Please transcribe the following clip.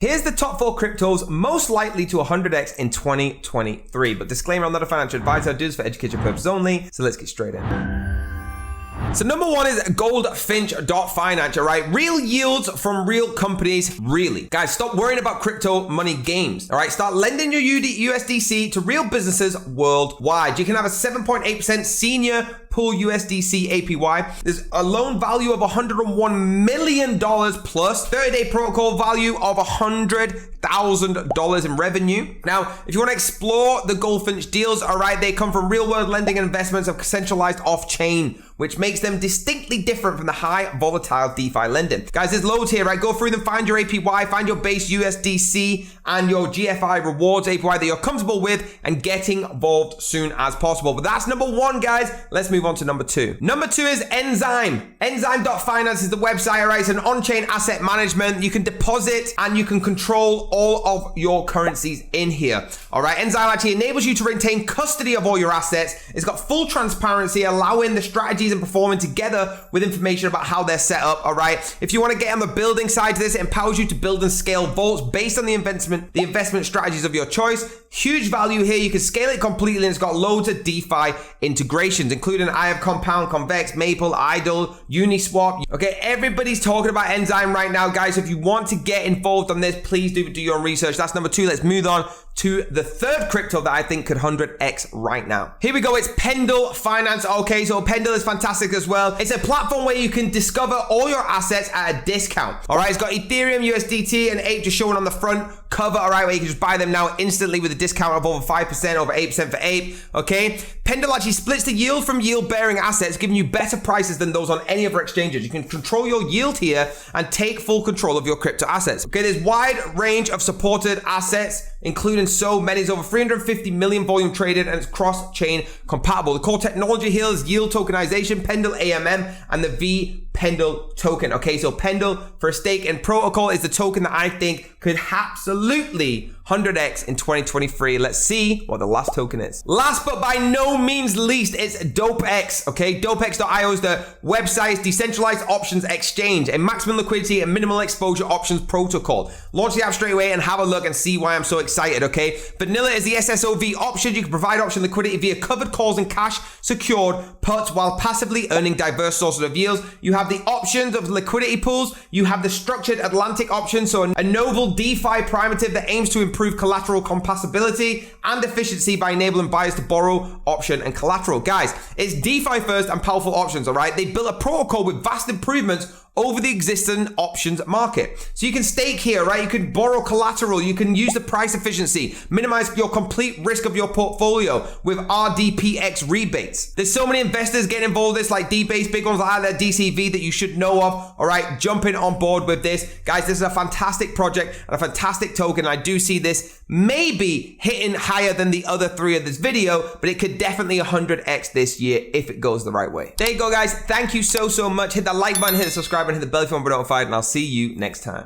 Here's the top 4 cryptos most likely to 100x in 2023. But disclaimer, I'm not a financial advisor. I do this for education purposes only. So let's get straight in. So number 1 is goldfinch.finance, all right? Real yields from real companies, really. Guys, stop worrying about crypto money games, all right? Start lending your USDC to real businesses worldwide. You can have a 7.8% senior pool USDC APY. There's a loan value of $101 million plus 30-day protocol value of $100,000 in revenue. Now, if you want to explore the Goldfinch deals, all right, they come from real-world lending and investments of centralized off-chain, which makes them distinctly different from the high volatile DeFi lending. Guys, there's loads here, right? Go through them, find your APY, find your base USDC and your GFI rewards APY that you're comfortable with and getting involved soon as possible. But that's number 1, guys. Let's move on to number 2. Number 2 is Enzyme. Enzyme.finance is the website, all right? It's an on-chain asset management. You can deposit and you can control all of your currencies in here, all right? Enzyme actually enables you to retain custody of all your assets. It's got full transparency, allowing the strategies and performing together with information about how they're set up, all right? If you want to get on the building side to this, it empowers you to build and scale vaults based on the investment strategies of your choice. Huge value here. You can scale it completely, and it's got loads of DeFi integrations, including I have Compound, Convex, Maple, Idle, Uniswap. Okay, everybody's talking about Enzyme right now, guys. If you want to get involved on this, please do your own research. That's number 2. Let's move on to the 3rd crypto that I think could 100x right now. Here we go. It's Pendle Finance. Okay, so Pendle is fantastic as well. It's a platform where you can discover all your assets at a discount. All right, it's got Ethereum, USDT, and Ape just showing on the front cover. All right, where you can just buy them now instantly with a discount of over 5%, over 8% for Ape. Okay, Pendle actually splits the yield from yield-bearing assets, giving you better prices than those on any other exchanges. You can control your yield here and take full control of your crypto assets. Okay, there's wide range of supported assets, including so many as over 350 million volume traded, and it's cross-chain compatible. The core technology here is yield tokenization, Pendle AMM, and the Pendle token. Okay, so Pendle for a stake and protocol is the token that I think could absolutely 100x in 2023. Let's see what the last token is. Last but by no means least, it's DopeX. Okay, dopex.io is the website's decentralized options exchange, a maximum liquidity and minimal exposure options protocol. Launch the app straight away and have a look and see why I'm so excited. Okay, Vanilla is the SSOV option. You can provide option liquidity via covered calls and cash secured puts while passively earning diverse sources of yields. You have the options of liquidity pools. You have the structured Atlantic option, so a novel DeFi primitive that aims to improve collateral compatibility and efficiency by enabling buyers to borrow, option, and collateral. Guys, it's DeFi first and powerful options, all right? They built a protocol with vast improvements over the existing options market. So you can stake here, right? You can borrow collateral. You can use the price efficiency, minimize your complete risk of your portfolio with RDPX rebates. There's so many investors getting involved in this, like D-Base, big ones like that, DCV that you should know of, all right? Jumping on board with this. Guys, this is a fantastic project and a fantastic token. I do see this maybe hitting higher than the other 3 of this video, but it could definitely 100x this year if it goes the right way. There you go, guys. Thank you so much. Hit that like button, hit the subscribe button, hit the bell if you want to be notified, and I'll see you next time.